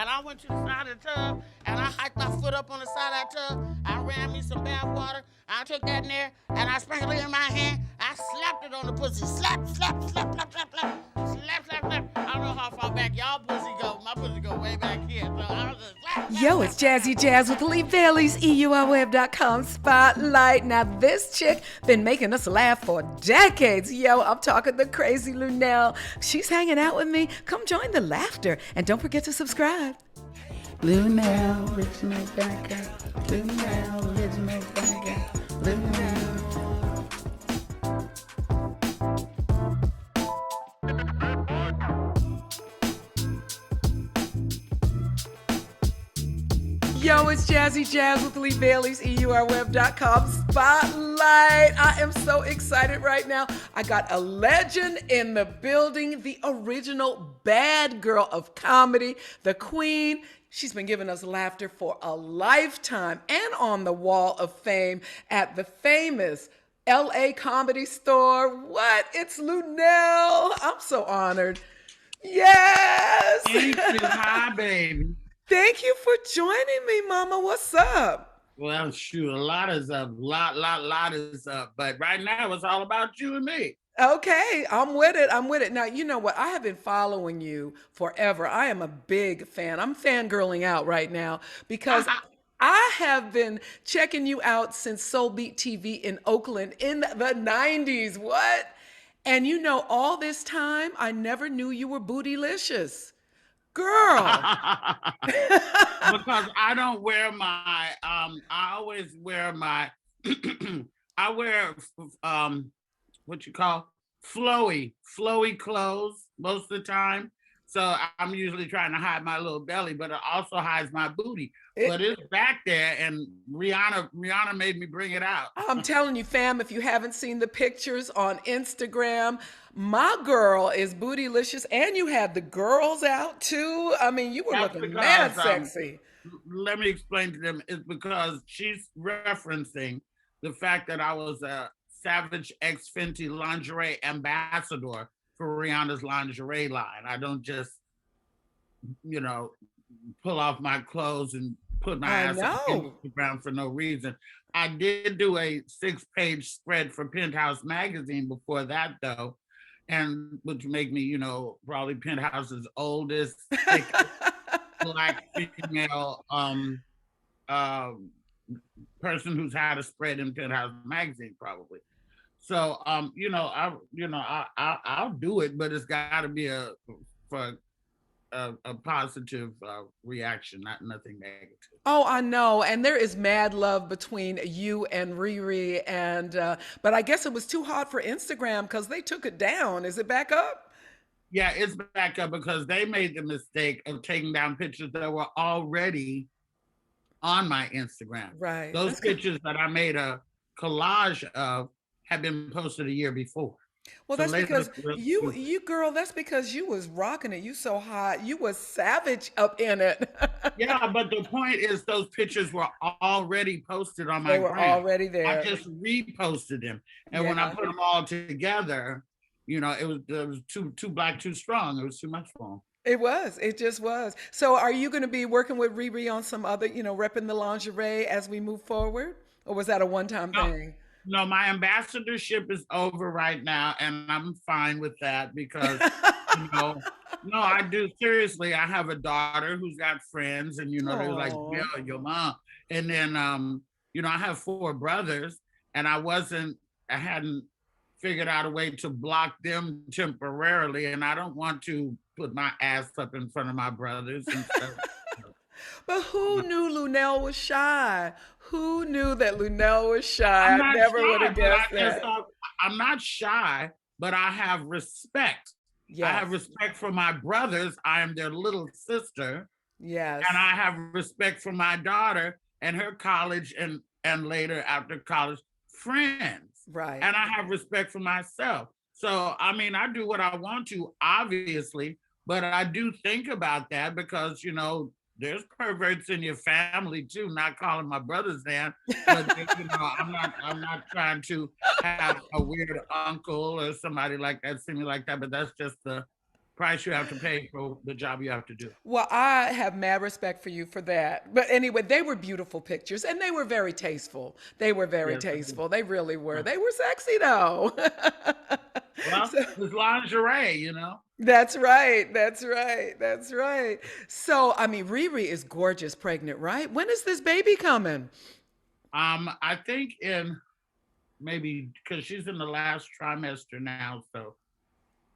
and I went to the side of the tub, and I hiked my foot up on the side of that tub. I ran me some bath water. I took that in there, and I sprinkled it in my hand. I slapped it on the pussy. Slap, slap, slap, slap, slap, slap. Slap, slap, slap. I don't know how far back y'all pussy go. My pussy go way back here. So I was just slap, slap, Yo, slap, it's slap, Jazzy slap. Jazz with Lee Bailey's EURWeb.com Spotlight. Now, this chick been making us laugh for decades. Yo, I'm talking the crazy Luenell. She's hanging out with me. Come join the laughter. And don't forget to subscribe. Luenell, original banker. Luenell, original banker. Luenell. Yo, it's Jazzy Jazz with Lee Bailey's EURWeb.com Spotlight. I am so excited right now. I got a legend in the building, the original bad girl of comedy, the queen. She's been giving us laughter for a lifetime and on the wall of fame at the famous LA Comedy Store. What? It's Luenell. I'm so honored. Yes. Thank you. Hi, baby. Thank you for joining me, Mama. What's up? Well, shoot, a lot is up. Lot is up. But right now, it's all about you and me. Okay, I'm with it. I'm with it. Now, you know what? I have been following you forever. I am a big fan. I'm fangirling out right now because I have been checking you out since Soul Beat TV in Oakland in the 90s. What? And you know, all this time, I never knew you were Bootilicious. Girl. Because I don't wear my, I always wear my, I wear, what you call flowy clothes most of the time. So I'm usually trying to hide my little belly, but it also hides my booty. But it's back there, and Rihanna made me bring it out. I'm telling you, fam, if you haven't seen the pictures on Instagram, my girl is Bootylicious, and you had the girls out too. I mean, you were That's looking because, mad sexy. Let me explain to them. It's because she's referencing the fact that I was a Savage X Fenty lingerie ambassador for Rihanna's lingerie line. I don't just, pull off my clothes and put my ass on Instagram for no reason. I did do a 6-page spread for Penthouse magazine before that, though, and which make me, probably Penthouse's oldest Black female person who's had a spread in Penthouse magazine, probably. So, I'll do it, but it's got to be a positive reaction, nothing negative. Oh, I know. And there is mad love between you and Riri. And but I guess it was too hot for Instagram because they took it down. Is it back up? Yeah, it's back up because they made the mistake of taking down pictures that were already on my Instagram. Right. Those pictures that I made a collage of had been posted a year before. Well, So that's because later- you girl, that's because you was rocking it. You so hot. You was savage up in it. Yeah, but the point is those pictures were already posted on my They were gram. already there. I just reposted them. And when I Yeah. put them all together, it was too black, too strong. It was too much for them. It was. It just was. So are you going to be working with Riri on some other, repping the lingerie as we move forward? Or was that a one-time thing? No, my ambassadorship is over right now, and I'm fine with that because, no, I do. Seriously, I have a daughter who's got friends, and, they're like, Aw. yeah, your mom. And then, I have 4 brothers, and I hadn't figured out a way to block them temporarily, and I don't want to put my ass up in front of my brothers and stuff. But who knew Luenell was shy? Who knew that Luenell was shy? I never would have guessed that. I'm not shy, but I have respect. Yes. I have respect for my brothers. I am their little sister. Yes. And I have respect for my daughter and her college and later after college friends. Right. And I have respect for myself. So, I mean, I do what I want to, obviously, but I do think about that because, there's perverts in your family too, not calling my brothers that, but I'm not trying to have a weird uncle or somebody like that see me like that, but that's just the price you have to pay for the job you have to do. Well, I have mad respect for you for that. But anyway, they were beautiful pictures and they were very tasteful. They were very Yes, I do. tasteful. They really were. They were sexy though. Well, So, it's lingerie, you know. that's right. That's right. That's right. So, I mean, Riri is gorgeous pregnant, right? When is this baby coming? I think in maybe because she's in the last trimester now, so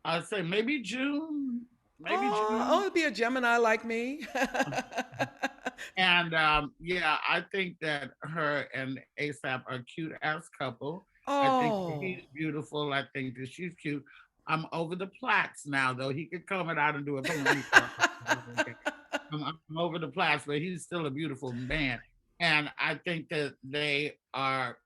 I'd say maybe June, maybe Oh, June. it'd be a Gemini like me. And yeah, I think that her and ASAP are cute as couple. I think that Oh. he's beautiful. I think that she's cute. I'm over the plaits now, though. He could comb it out and do a ponytail. I'm over the plaits, but he's still a beautiful man. And I think that they are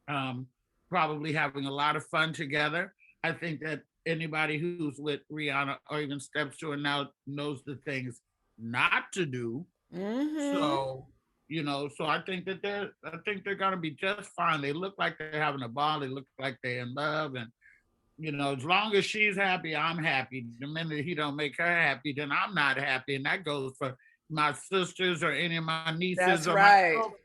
um, probably having a lot of fun together. I think that anybody who's with Rihanna or even steps to her now knows the things not to do. Mm-hmm. So, so I think they're gonna be just fine. They look like they're having a ball. They look like they're in love, and as long as she's happy, I'm happy. The minute he don't make her happy, then I'm not happy, and that goes for my sisters or any of my nieces That's or my right. children.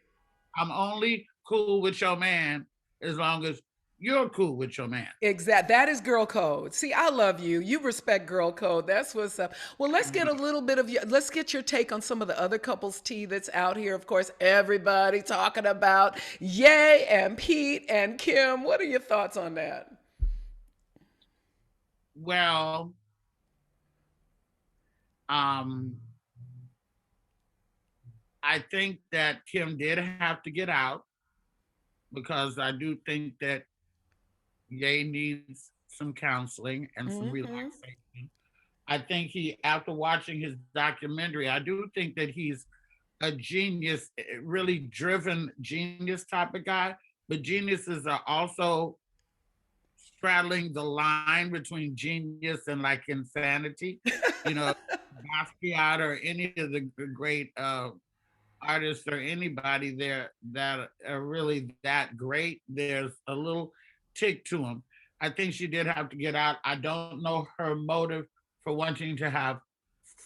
I'm only cool with your man as long as you're cool with your man. Exact. That is girl code. See, I love you. You respect girl code. That's what's up. Well, let's get a little bit of let's get your take on some of the other couples tea that's out here. Of course, everybody talking about Ye and Pete and Kim. What are your thoughts on that? Well, um, I think that Kim did have to get out because I do think that Ye needs some counseling and some Mm-hmm. relaxation. I think after watching his documentary, I do think that he's a genius, really driven genius type of guy. But geniuses are also straddling the line between genius and like insanity. You know, Basquiat or any of the great artists or anybody there that are really that great, there's a little tick to them. I think she did have to get out. I don't know her motive for wanting to have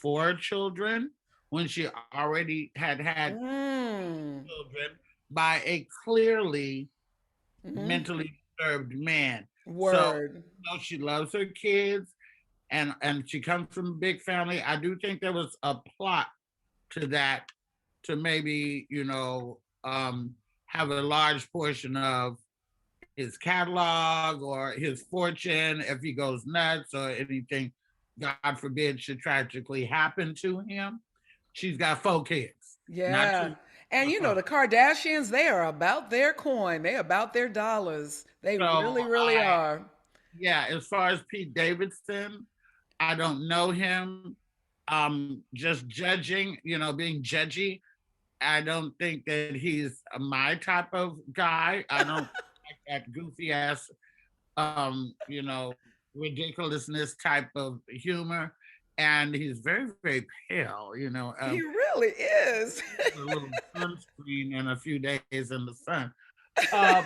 four children when she already had Mm. children by a clearly Mm-hmm. mentally disturbed man. So, Word. she loves her kids and she comes from a big family. I do think there was a plot to that to maybe, have a large portion of his catalog or his fortune if he goes nuts or anything, God forbid, should tragically happen to him. She's got four kids, not Yeah. two, And but you know, four. the Kardashians, they are about their coin. They about their dollars. They So really, really are. yeah, as far as Pete Davidson, I don't know him. Just judging, being judgy. I don't think that he's my type of guy. I don't like that goofy ass, ridiculousness type of humor. And he's very, very pale, He really is. a little sunscreen and a few days in the sun. So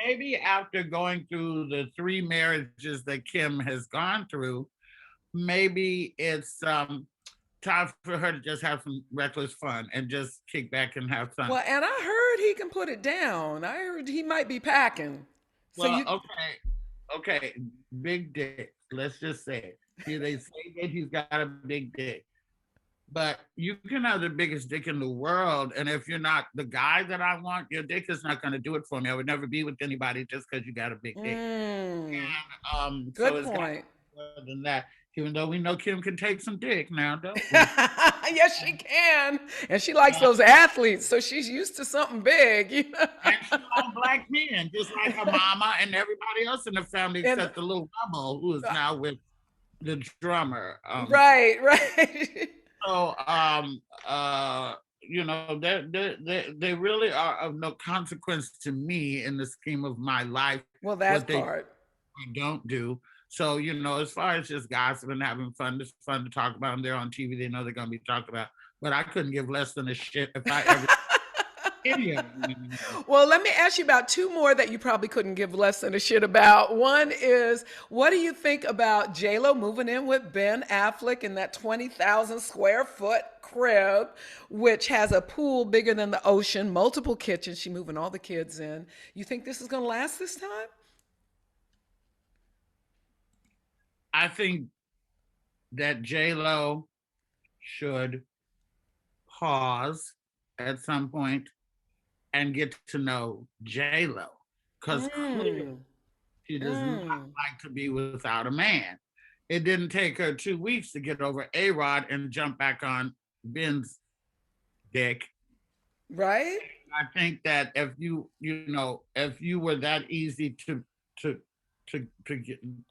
maybe after going through the three marriages that Kim has gone through, maybe it's time for her to just have some reckless fun and just kick back and have fun. Well, and I heard he can put it down. I heard he might be packing. So Well, you okay, big dick. Let's just say it. See, they say that he's got a big dick, but you can have the biggest dick in the world, and if you're not the guy that I want, your dick is not going to do it for me. I would never be with anybody just because you got a big dick. mm, And so good it's got point. more than that. Even though we know Kim can take some dick now, don't we? Yes, she can. And she likes those athletes, so she's used to something big, you know. And she likes black men, just like her mama and everybody else in the family, And except the little rebel who is now with the drummer. right, right. So they really are of no consequence to me in the scheme of my life, Well, what that they part. don't do. So, as far as just gossiping, having fun, it's fun to talk about them. They're on TV, they know they're gonna be talked about. But I couldn't give less than a shit if I ever Any of them. Well, let me ask you about two more that you probably couldn't give less than a shit about. One is, what do you think about J-Lo moving in with Ben Affleck in that 20,000 square foot crib, which has a pool bigger than the ocean, multiple kitchens? She moving all the kids in. You think this is going to last this time? I think that J-Lo should pause at some point and get to know J-Lo, because clearly Mm, she does not mm. like to be without a man. It didn't take her 2 weeks to get over A-Rod and jump back on Ben's dick. Right? I think that if you were that easy to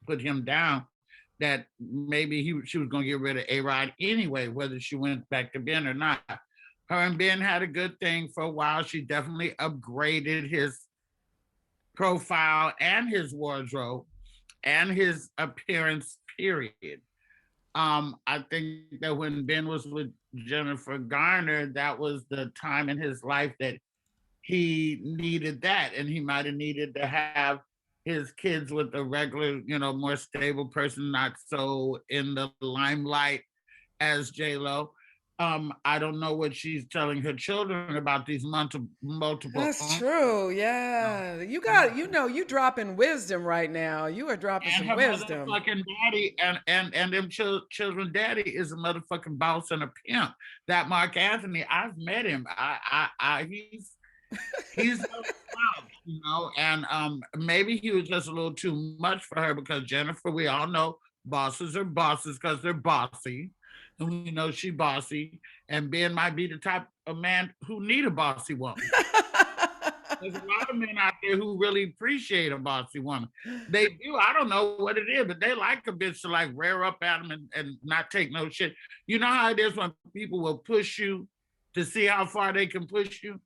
put him down, that maybe she was going to get rid of A-Rod anyway, whether she went back to Ben or not. Her and Ben had a good thing for a while. She definitely upgraded his profile and his wardrobe and his appearance, period. I think that when Ben was with Jennifer Garner, that was the time in his life that he needed that, and he might have needed to have his kids with a regular, more stable person, not so in the limelight as J Lo. I don't know what she's telling her children about these multiple That's true. Yeah. You got, you dropping wisdom right now. You are dropping and some her wisdom. motherfucking daddy and them children daddy is a motherfucking boss and a pimp. That Mark Anthony, I've met him. He's no slouch, and maybe he was just a little too much for her, because Jennifer, we all know bosses are bosses because they're bossy, and we know she bossy, and Ben might be the type of man who need a bossy woman. There's a lot of men out there who really appreciate a bossy woman. They do. I don't know what it is, but they like a bitch to like rear up at them and not take no shit. You know how it is when people will push you to see how far they can push you?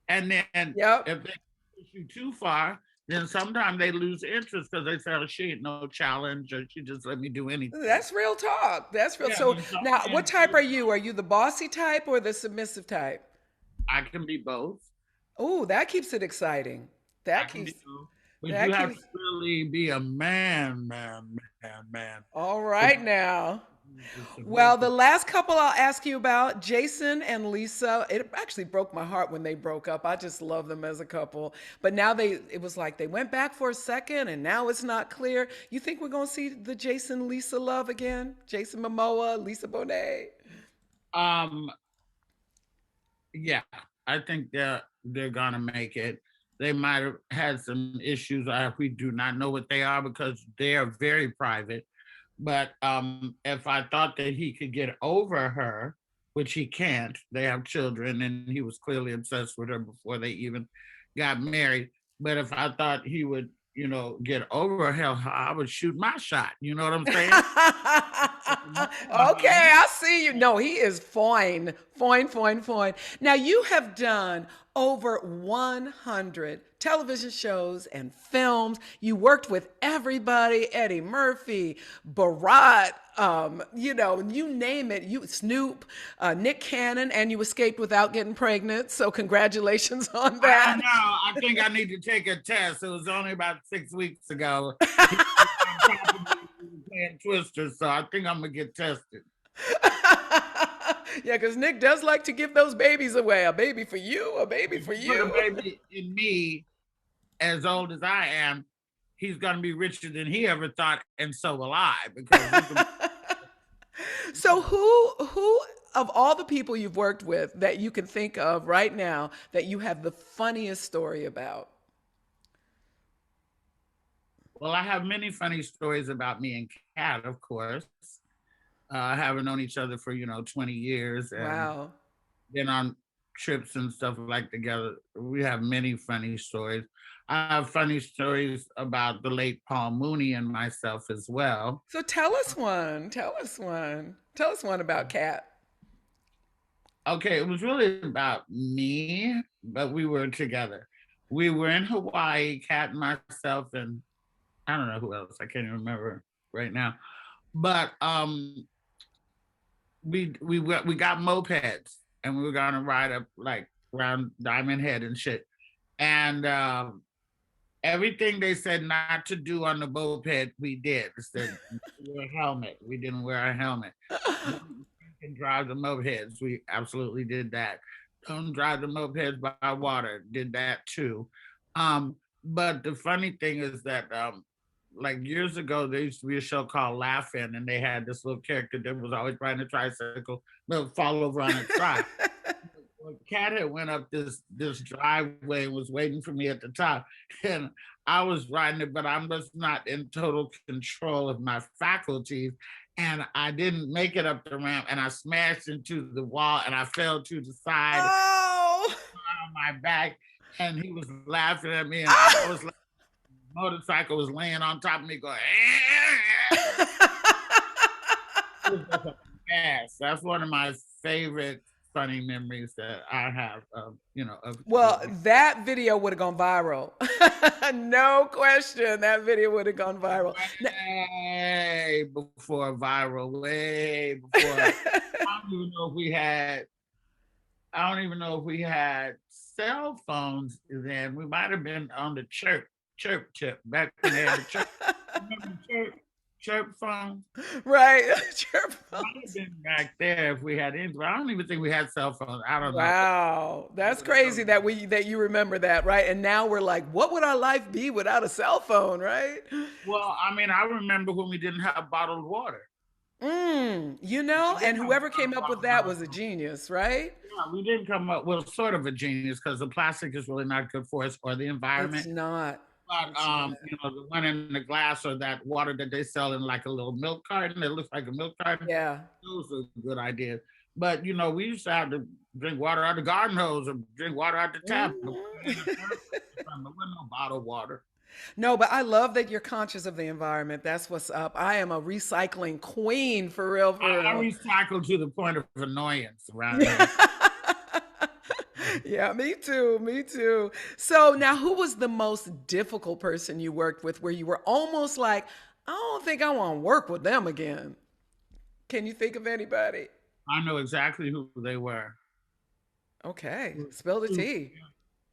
And then Yep. if they push you too far, then sometimes they lose interest because they say, oh, she ain't no challenge, or she just let me do anything. That's real talk. That's real. Yeah, So but some now, what men, type are you? Are you the bossy type or the submissive type? I can be both. Oh, that keeps it exciting. I That can be keeps both. But you that have to keeps really be a man. all To right now. be Well, the submissive. last couple I'll ask you about, Jason and Lisa. It actually broke my heart when they broke up. I just love them as a couple. But now it was like they went back for a second and now it's not clear. You think we're going to see the Jason Lisa love again? Jason Momoa, Lisa Bonet? Um, yeah, I think they're gonna make it. They might have had some issues. We do not know what they are because they are very private. But if I thought that he could get over her, which he can't, they have children, and he was clearly obsessed with her before they even got married. But if I thought he would, get over her, hell, I would shoot my shot. You know what I'm Okay, saying? I see you. No, he is fine. Fine, fine, fine. Now, you have done over 100 television shows and films. You worked with everybody, Eddie Murphy, Barack, you name it. You Snoop, Nick Cannon, and you escaped without getting pregnant. So congratulations on I that. don't know. I think I need to take a test. It was only about 6 weeks ago. He was on top of me playing Twister, so I think I'm gonna get tested. Yeah, because Nick does like to give those babies away. A baby for you, a baby If for you put a you. baby in me, as old as I am, he's gonna be richer than he ever thought, and so will I, because So who of all the people you've worked with that you can think of right now that you have the funniest story about? well, I have many funny stories about me and Kat, of course. Having known each other for 20 years and Wow. been on trips and stuff like together. We have many funny stories. I have funny stories about the late Paul Mooney and myself as well. So tell us one. Tell us one. Tell us one about Kat. Okay, it was really about me, but we were together. We were in Hawaii, Kat and myself, and I don't know who else. I can't even remember right now. But we got mopeds and we were gonna ride up like around Diamond Head and shit. And everything they said not to do on the moped, we did. It said wear a helmet. We didn't wear a helmet. Don't drink and drive the mopeds. We absolutely did that. Don't drive the mopeds by water. Did that too. But the funny thing is that like years ago, there used to be a show called Laugh-In, and they had this little character that was always riding a tricycle, but would fall over on a truck. Well, Cat had went up this driveway and was waiting for me at the top, and I was riding it, but I was not in total control of my faculties, and I didn't make it up the ramp, and I smashed into the wall, and I fell to the side Oh. on my back, and he was laughing at me, and I was like, motorcycle was laying on top of me going, yes, that's one of my favorite funny memories that I have of, Well, that video would have gone viral. No question. That video would have gone viral. Way before viral, way before. I don't even know if we had cell phones then. We might have been on the chirp chip back when they had the chirp. Remember the chirp phone? Right. Chirp phone. Might have been back there if we had anything. I don't even think we had cell phones. I don't know. Wow. That's crazy that you remember that, right? And now we're like, what would our life be without a cell phone, right? Well, I mean, I remember when we didn't have bottled water. And whoever came up with that was a genius, right? Yeah, we didn't come up, well, sort of a genius, because the plastic is really not good for us or the environment. It's not. But the one in the glass or that water that they sell in like a little milk carton, it looks like a milk carton. Yeah. Those are good ideas. But we used to have to drink water out the garden hose or drink water out the tap. There wasn't no bottled water. No, but I love that you're conscious of the environment. That's what's up. I am a recycling queen, for real, for real. I recycle to the point of annoyance around here. Yeah, me too. So now, who was the most difficult person you worked with where you were almost like, I don't think I want to work with them again? Can you think of anybody? I know exactly who they were. Okay, spill the tea.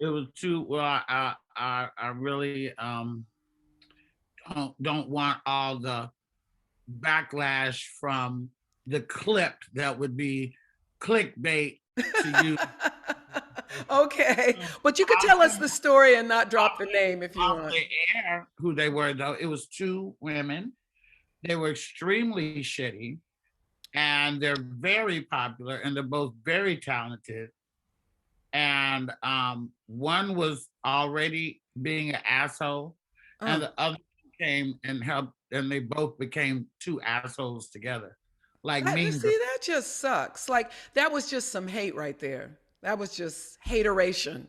It was two. Well, I really don't want all the backlash from the clip that would be clickbait to you. Okay, but you could tell us the story and not drop the name if you want. The air, who they were though, it was two women. They were extremely shitty, and they're very popular, and they're both very talented. And one was already being an asshole, and the other came and helped, and they both became two assholes together. Like me. See, that just sucks. Like that was just some hate right there. That was just hateration.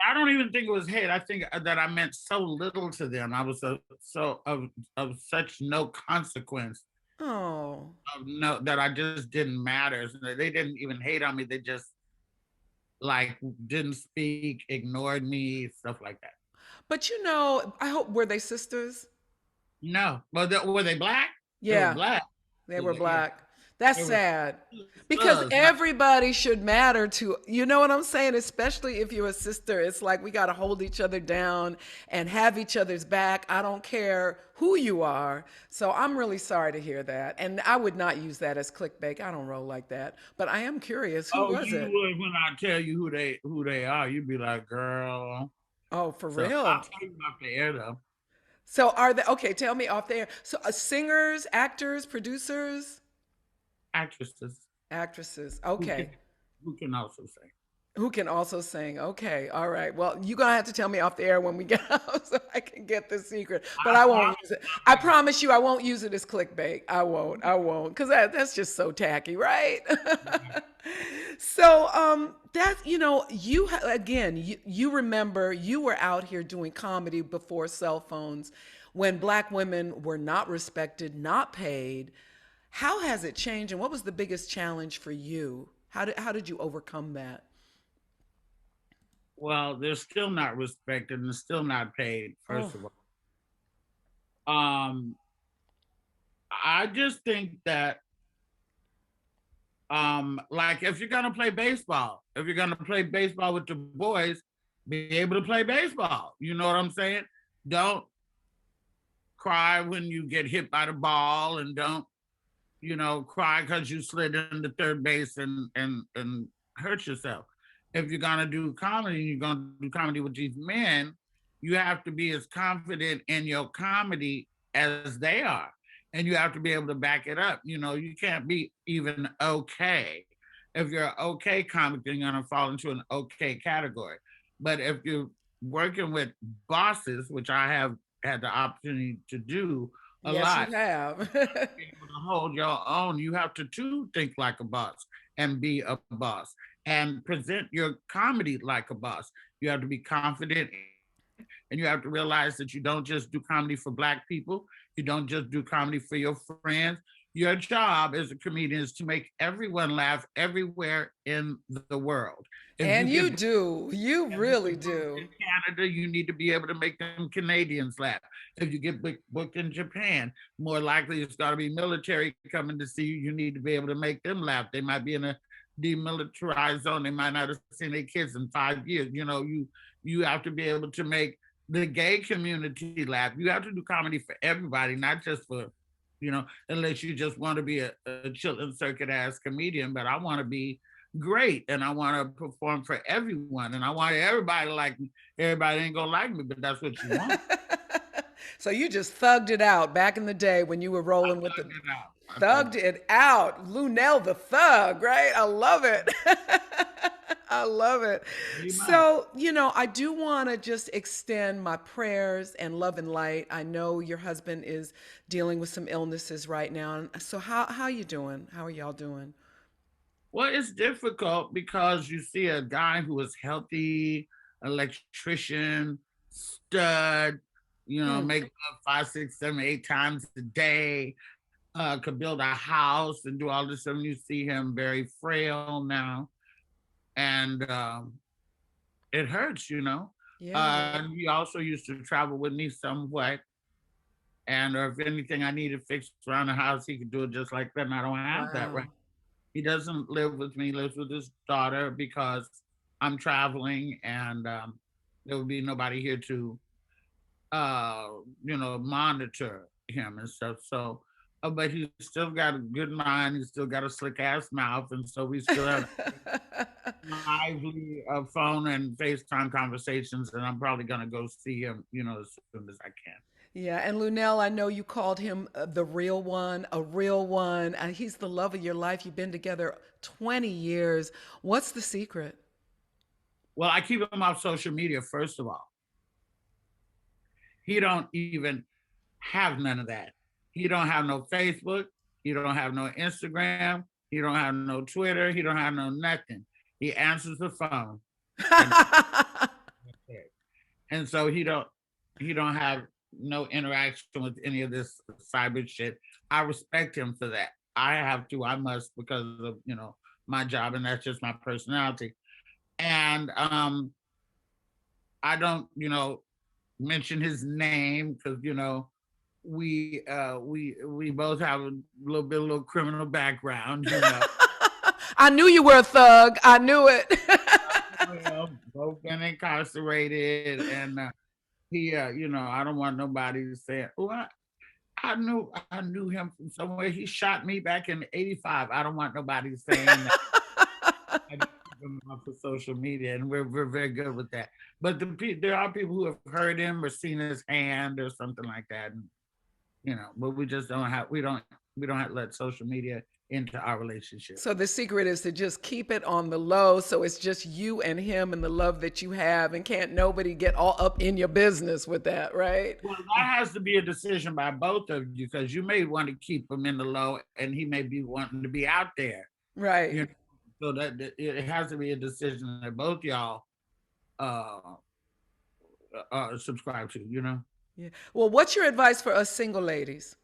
I don't even think it was hate. I think that I meant so little to them. I was of such no consequence. Oh. No, that I just didn't matter. They didn't even hate on me. They just like didn't speak, ignored me, stuff like that. But I hope, were they sisters? No. Well, were they black? Yeah. They were black. They were black. That's sad. Because everybody should matter to, you know what I'm saying? Especially if you're a sister. It's like we got to hold each other down and have each other's back. I don't care who you are. So I'm really sorry to hear that. And I would not use that as clickbait. I don't roll like that. But I am curious. Who was it? Would, when I tell you who they are, you'd be like, girl. Oh, for real? I'll tell you off the air though. So are they, okay, tell me off the air. So singers, actors, producers? Actresses. Okay. Who can also sing. Who can also sing. Okay. All right. Well, you're going to have to tell me off the air when we get out so I can get the secret. But I won't use it. I promise you I won't use it as clickbait. I won't. Because that's just so tacky, right? So that's, you remember you were out here doing comedy before cell phones when Black women were not respected, not paid. How has it changed, and what was the biggest challenge for you? How did you overcome that? Well, they're still not respected and still not paid, first of all. I just think that Like if you're gonna play baseball, if you're gonna play baseball with the boys, be able to play baseball. You know what I'm saying? Don't cry when you get hit by the ball, and don't, cry because you slid into third base and hurt yourself. If you're gonna do comedy, you're gonna do comedy with these men, you have to be as confident in your comedy as they are. And you have to be able to back it up. You can't be even okay. If you're an okay comic, then you're gonna fall into an okay category. But if you're working with bosses, which I have had the opportunity to do a Yes, lot, you have. be able to hold your own, you have to too think like a boss and be a boss and present your comedy like a boss. You have to be confident, and you have to realize that you don't just do comedy for Black people. You don't just do comedy for your friends. Your job as a comedian is to make everyone laugh everywhere in the world. If And you you get do. You really do. in Canada, you need to be able to make them Canadians laugh. If you get booked in Japan, more likely it's got to be military coming to see you. You need to be able to make them laugh. They might be in a demilitarized zone. They might not have seen their kids in 5 years. You have to be able to make the gay community laugh. You have to do comedy for everybody, not just for, unless you just want to be a chilling circuit ass comedian. But I want to be great, and I want to perform for everyone, and I want everybody to like me. Everybody ain't gonna like me, but that's what you want. So you just thugged it out back in the day when you were rolling with the thugged it out. Luenell the thug, right? I love it. I love it. So, I do want to just extend my prayers and love and light. I know your husband is dealing with some illnesses right now. So how you doing? How are y'all doing? Well, it's difficult because you see a guy who is healthy, electrician, stud, make love 5, 6, 7, 8 times a day, could build a house and do all this stuff. And you see him very frail now. And it hurts. Yeah. He also used to travel with me somewhat. And if anything I needed fixed around the house, he could do it just like that. And I don't have that right. Wow. He doesn't live with me, he lives with his daughter because I'm traveling, and there would be nobody here to, monitor him and stuff. So, but he's still got a good mind. He's still got a slick ass mouth. And so we still have lively phone and FaceTime conversations. And I'm probably going to go see him, as soon as I can. Yeah, and Luenell, I know you called him the real one, a real one. And he's the love of your life. You've been together 20 years. What's the secret? Well, I keep him off social media, first of all. He don't even have none of that. He don't have no Facebook. He don't have no Instagram. He don't have no Twitter. He don't have no nothing. He answers the phone. And so he don't have no interaction with any of this cyber shit. I respect him for that. I must, because of, my job, and that's just my personality. And I don't, mention his name because, we both have a little criminal background. I knew you were a thug. I knew it. Both been incarcerated, and he, I don't want nobody to say, "Oh, I knew him from somewhere. He shot me back in '85." I don't want nobody saying that. I just keep him off of social media, and we're very good with that. But there are people who have heard him or seen his hand or something like that, and, but we just don't have to let social media into our relationship. So the secret is to just keep it on the low, so it's just you and him and the love that you have, and can't nobody get all up in your business with that, right? Well, that has to be a decision by both of you, because you may want to keep him in the low and he may be wanting to be out there. Right. So that it has to be a decision that both y'all subscribe to, Yeah. Well, what's your advice for us single ladies?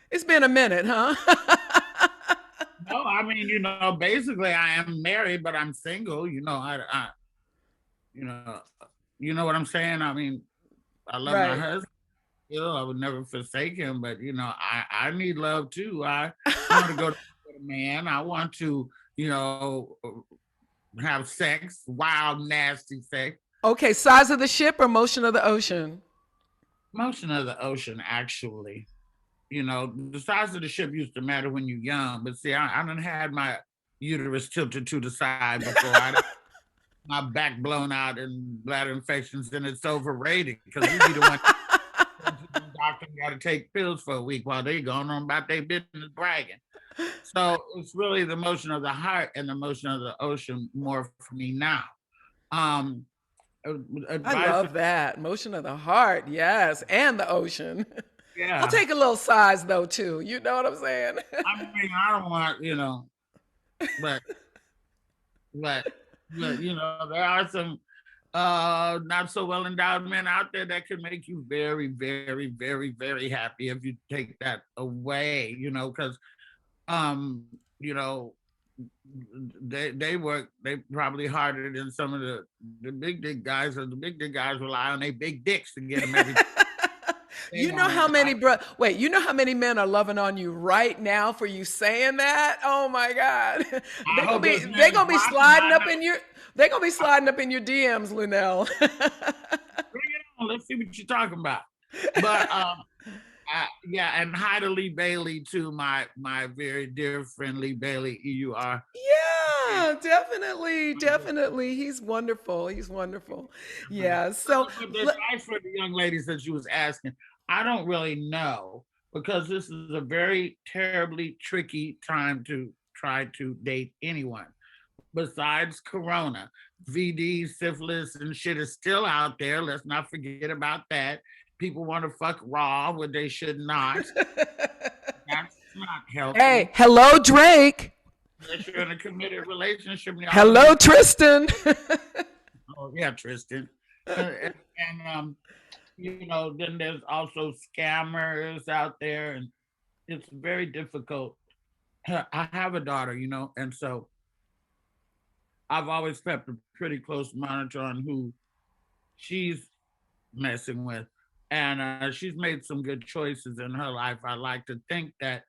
It's been a minute, huh? No, I mean, basically I am married, but I'm single. You know what I'm saying? I mean, I love my husband. I would never forsake him, but I need love too. I want to go to a man. I want to, have sex, wild, nasty sex. Okay, size of the ship or motion of the ocean? Motion of the ocean, actually. The size of the ship used to matter when you're young, but see, I done had my uterus tilted to the side before. My back blown out and bladder infections, and it's overrated because you be the one the doctor got to take pills for a week while they going on about their business bragging. So it's really the motion of the heart and the motion of the ocean more for me now. Um, I love that. Motion of the heart, yes, and the ocean. I'll Yeah. take a little size though too. You know what I'm saying? I mean, I don't want, but but there are some not so well endowed men out there that can make you very, very, very, very happy if you take that away, because you know, they probably harder than some of the big dick guys, or the big dick guys rely on their big dicks to get them everything. You know how many wait, you know how many men are loving on you right now for you saying that? Oh my God. They're gonna be sliding up in your DMs, Luenell. Bring it on. Let's see what you're talking about. But yeah, and hi to Lee Bailey too, my very dear friend Lee Bailey, EUR. Yeah, definitely. He's wonderful. Yeah. So the advice for the young ladies that you was asking, I don't really know, because this is a very terribly tricky time to try to date anyone. Besides Corona, VD, syphilis, and shit is still out there. Let's not forget about that. People want to fuck raw when they should not. That's not healthy. Hey, hello, Drake. Unless you're in a committed relationship. Hello, Tristan. Oh yeah, Tristan. And then there's also scammers out there, and it's very difficult. I have a daughter, and so I've always kept a pretty close monitor on who she's messing with. And she's made some good choices in her life. I like to think that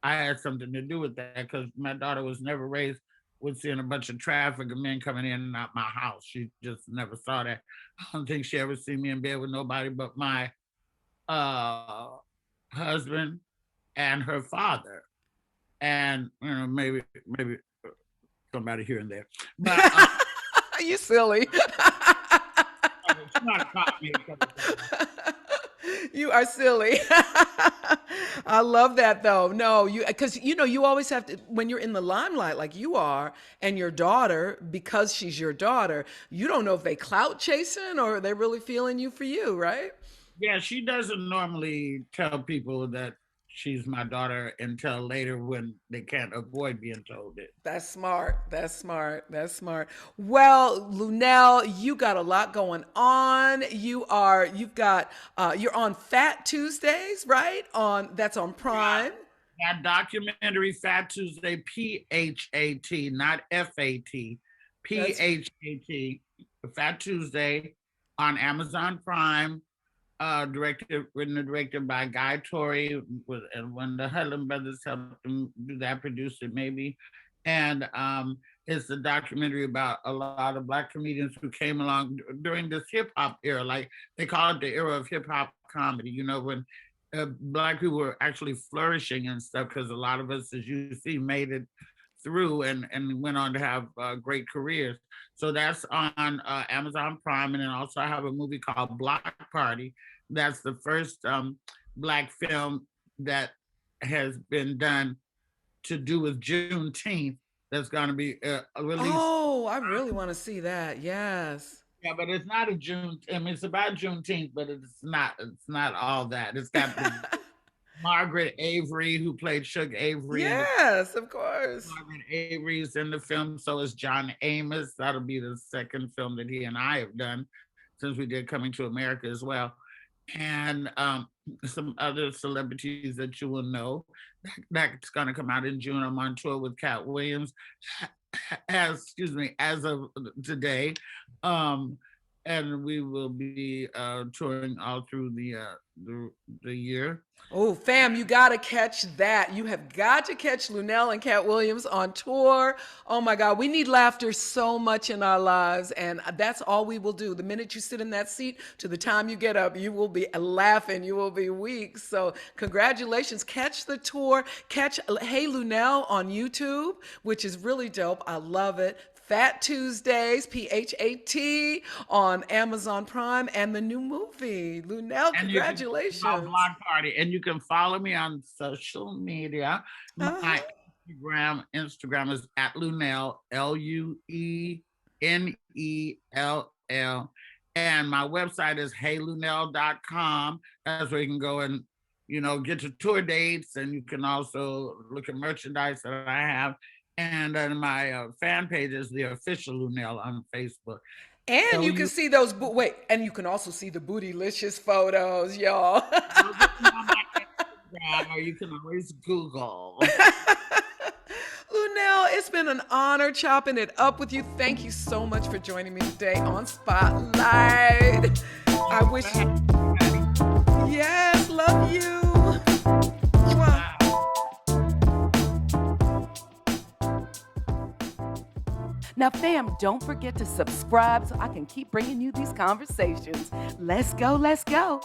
I had something to do with that, because my daughter was never raised with seeing a bunch of traffic of men coming in and out my house. She just never saw that. I don't think she ever seen me in bed with nobody but my husband and her father. And, maybe somebody here and there. But you silly. You are silly. I love that though. No, because you always have to, when you're in the limelight like you are, and your daughter, because she's your daughter, you don't know if they clout chasing or they're really feeling you for you, right? Yeah, she doesn't normally tell people that she's my daughter until later, when they can't avoid being told it. That's smart. Well, Luenell, you got a lot going on. You're on Fat Tuesdays, right? That's on Prime. Yeah. That documentary, Fat Tuesday, PHAT, not FAT, PHAT, Fat Tuesday, on Amazon Prime. Written and directed by Guy Torrey, and when the Hudlin brothers helped him do that, produced it maybe. And it's a documentary about a lot of Black comedians who came along during this hip hop era. Like, they call it the era of hip hop comedy, when Black people were actually flourishing and stuff, because a lot of us, as you see, made it through and went on to have great careers. So that's on Amazon Prime. And then also I have a movie called Block Party. That's the first Black film that has been done to do with Juneteenth. That's going to be released. Oh, I really want to see that. Yes. Yeah, but it's not it's about Juneteenth, but it's not all that. It's got Margaret Avery, who played Suge Avery. Yes, of course. Margaret Avery's in the film. So is John Amos. That'll be the second film that he and I have done since we did Coming to America as well. And some other celebrities that you will know. That's going to come out in June. I'm on tour with Cat Williams, as of today. and we will be touring all through the year. Oh, fam, you got to catch that. You have got to catch Luenell and Cat Williams on tour. Oh my God, we need laughter so much in our lives, and that's all we will do. The minute you sit in that seat to the time you get up, you will be laughing, you will be weak. So, congratulations. Catch the tour. Catch Hey Luenell on YouTube, which is really dope. I love it. Fat Tuesdays, PHAT, on Amazon Prime, and the new movie. Luenell, And congratulations. Block Party. And you can follow me on social media. My Instagram is at Luenell, LUENELL. And my website is heyluenell.com. That's where you can go and, get your tour dates. And you can also look at merchandise that I have. And then my fan page is The Official Luenell on Facebook. And you can see those, and you can also see the Bootilicious photos, y'all. Or you can always Google. Luenell, it's been an honor chopping it up with you. Thank you so much for joining me today on Spotlight. I wish you... Yes, love you. Mwah. Now, fam, don't forget to subscribe so I can keep bringing you these conversations. Let's go, let's go.